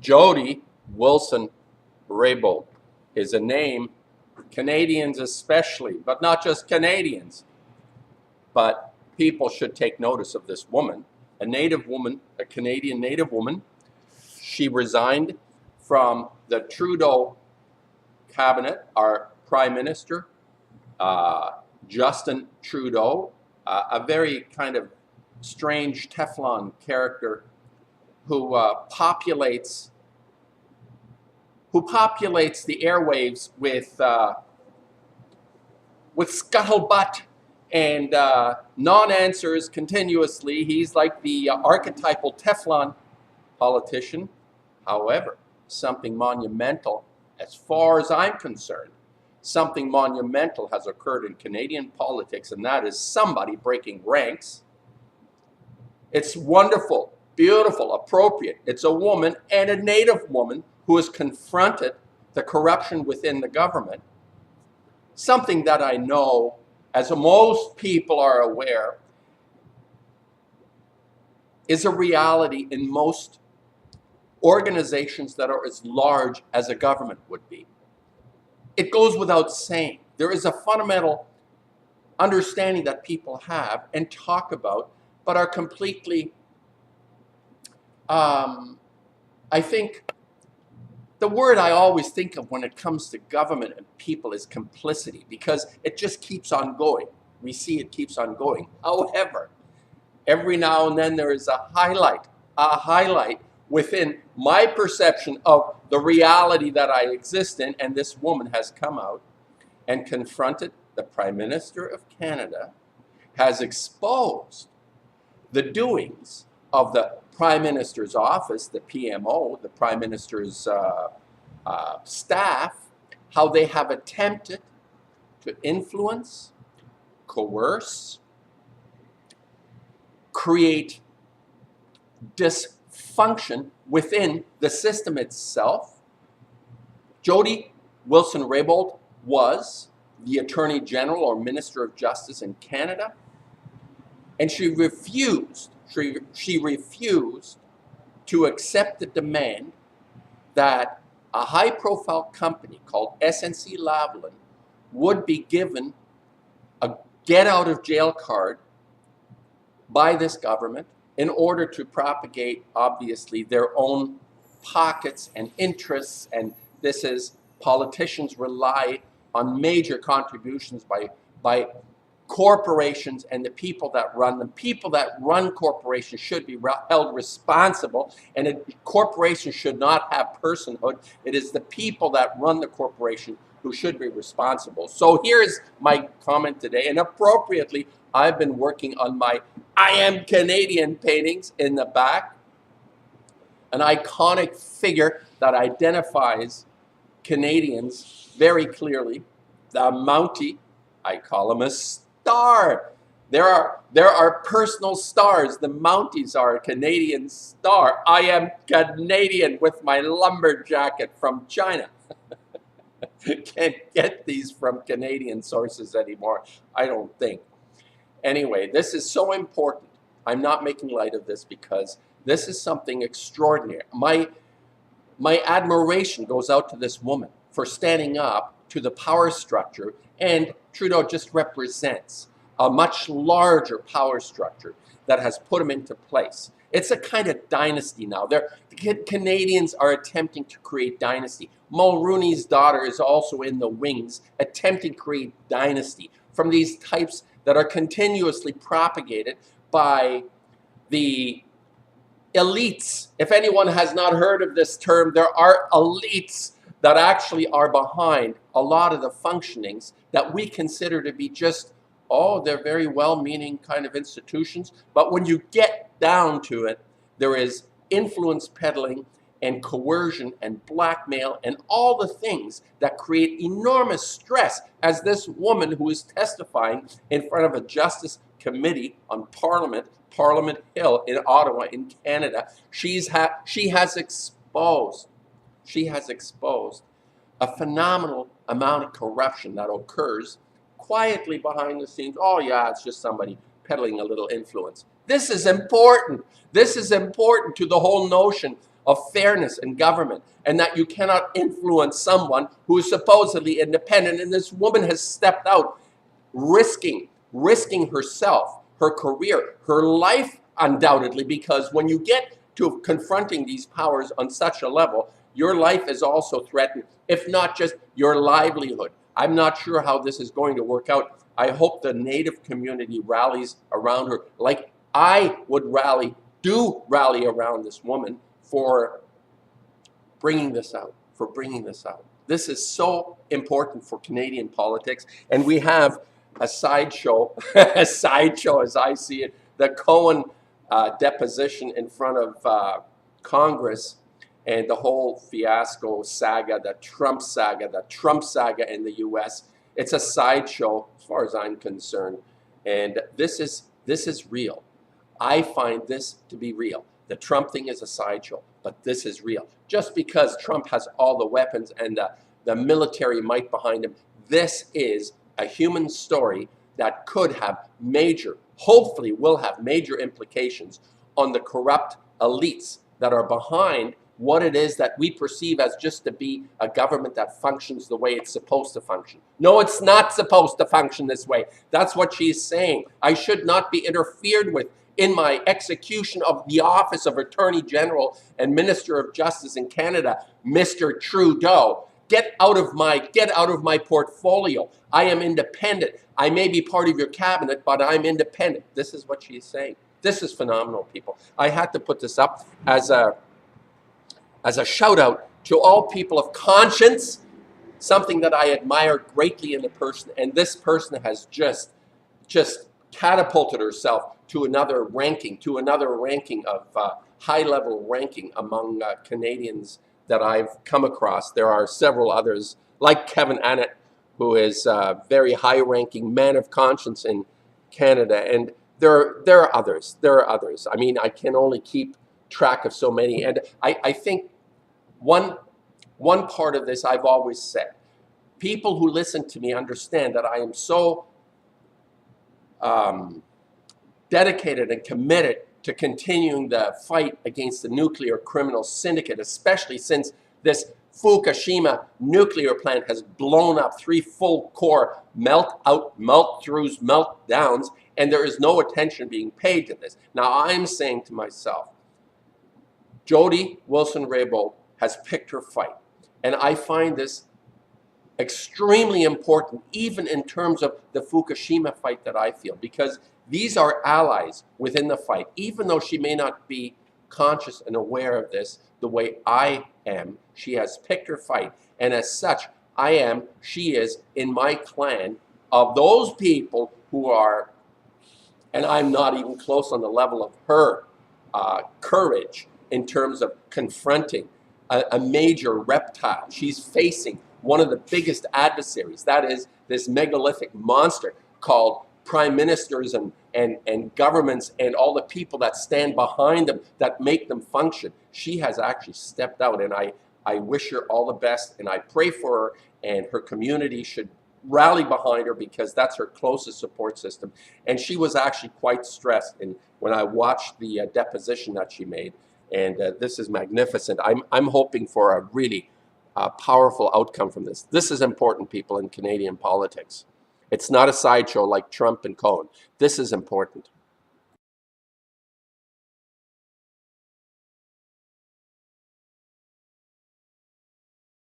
Jody Wilson Raybould is a name Canadians especially, but not just Canadians, but people should take notice of this woman, a native woman, a Canadian native woman. She resigned from the Trudeau cabinet, our Prime Minister, Justin Trudeau, a very kind of strange Teflon character who populates the airwaves with scuttlebutt and non-answers continuously. He's like the archetypal Teflon politician. However, something monumental, as far as I'm concerned, something monumental has occurred in Canadian politics, and that is somebody breaking ranks. It's wonderful, beautiful, appropriate. It's a woman, and a native woman, who has confronted the corruption within the government. Something that I know, as most people are aware, is a reality in most organizations that are as large as a government would be. It goes without saying. There is a fundamental understanding that people have and talk about, but are completely, I think, the word I always think of when it comes to government and people is complicity, because it just keeps on going. We see it keeps on going. However, every now and then there is a highlight within my perception of the reality that I exist in, and this woman has come out and confronted the Prime Minister of Canada, has exposed the doings of the Prime Minister's office, the PMO, the Prime Minister's staff, how they have attempted to influence, coerce, create dysfunction within the system itself. Jody Wilson Raybould was the Attorney General or Minister of Justice in Canada, and she refused to accept the demand that a high-profile company called SNC-Lavalin would be given a get-out-of-jail card by this government in order to propagate, obviously, their own pockets and interests. And this is, politicians rely on major contributions by corporations and the people that run them. People that run corporations should be held responsible, and a corporation should not have personhood. It is the people that run the corporation who should be responsible. So here's my comment today, and appropriately, I've been working on my I Am Canadian paintings in the back, an iconic figure that identifies Canadians very clearly, the Mountie. I call him a star. There are personal stars. The Mounties are a Canadian star. I am Canadian with my lumber jacket from China. Can't get these from Canadian sources anymore, I don't think. Anyway, this is so important. I'm not making light of this because this is something extraordinary. My admiration goes out to this woman for standing up to the power structure, and Trudeau just represents a much larger power structure that has put him into place. It's a kind of dynasty now. The Canadians are attempting to create dynasty. Mulroney's daughter is also in the wings, attempting to create dynasty from these types that are continuously propagated by the elites. If anyone has not heard of this term, there are elites that actually are behind a lot of the functionings that we consider to be just, oh, they're very well-meaning kind of institutions. But when you get down to it, there is influence peddling and coercion and blackmail and all the things that create enormous stress, as this woman who is testifying in front of a Justice Committee on Parliament Hill in Ottawa in Canada, she has exposed a phenomenal amount of corruption that occurs quietly behind the scenes. Oh yeah, it's just somebody peddling a little influence. This is important. This is important to the whole notion of fairness in government, and that you cannot influence someone who is supposedly independent. And this woman has stepped out, risking herself, her career, her life, undoubtedly, because when you get to confronting these powers on such a level, your life is also threatened, if not just your livelihood. I'm not sure how this is going to work out. I hope the Native community rallies around her like I would rally around this woman for bringing this out, This is so important for Canadian politics, and we have a sideshow, a sideshow as I see it, the Cohen deposition in front of Congress, and the whole fiasco saga, the Trump saga in the US. It's a sideshow as far as I'm concerned. And this is real. I find this to be real. The Trump thing is a sideshow, but this is real. Just because Trump has all the weapons and the military might behind him, this is a human story that could have hopefully will have major implications on the corrupt elites that are behind what it is that we perceive as just to be a government that functions the way it's supposed to function. No, it's not supposed to function this way. That's what she's saying. I should not be interfered with in my execution of the office of Attorney General and Minister of Justice in Canada, Mr. Trudeau. Get out of my portfolio. I am independent. I may be part of your cabinet, but I'm independent. This is what she's saying. This is phenomenal, people. I had to put this up as a shout out to all people of conscience, something that I admire greatly in the person, and this person has just catapulted herself to another ranking of high-level ranking among Canadians that I've come across. There are several others, like Kevin Annett, who is a very high-ranking man of conscience in Canada, and there are others. I mean, I can only keep track of so many, and I think one part of this I've always said, people who listen to me understand that I am so dedicated and committed to continuing the fight against the nuclear criminal syndicate, especially since this Fukushima nuclear plant has blown up 3 full core melt-throughs, meltdowns, and there is no attention being paid to this. Now I'm saying to myself, Jody Wilson Raybould has picked her fight, and I find this extremely important, even in terms of the Fukushima fight that I feel, because these are allies within the fight. Even though she may not be conscious and aware of this the way I am, she has picked her fight, and as such, she is in my clan of those people who are, and I'm not even close on the level of her courage in terms of confronting a major reptile. She's facing one of the biggest adversaries, that is this megalithic monster called prime ministers and governments and all the people that stand behind them that make them function. She has actually stepped out, and I wish her all the best, and I pray for her, and her community should rally behind her because that's her closest support system. And she was actually quite stressed when I watched the deposition that she made, and this is magnificent. I'm hoping for a really powerful outcome from this. This is important, people, in Canadian politics. It's not a sideshow like Trump and Cohen. This is important.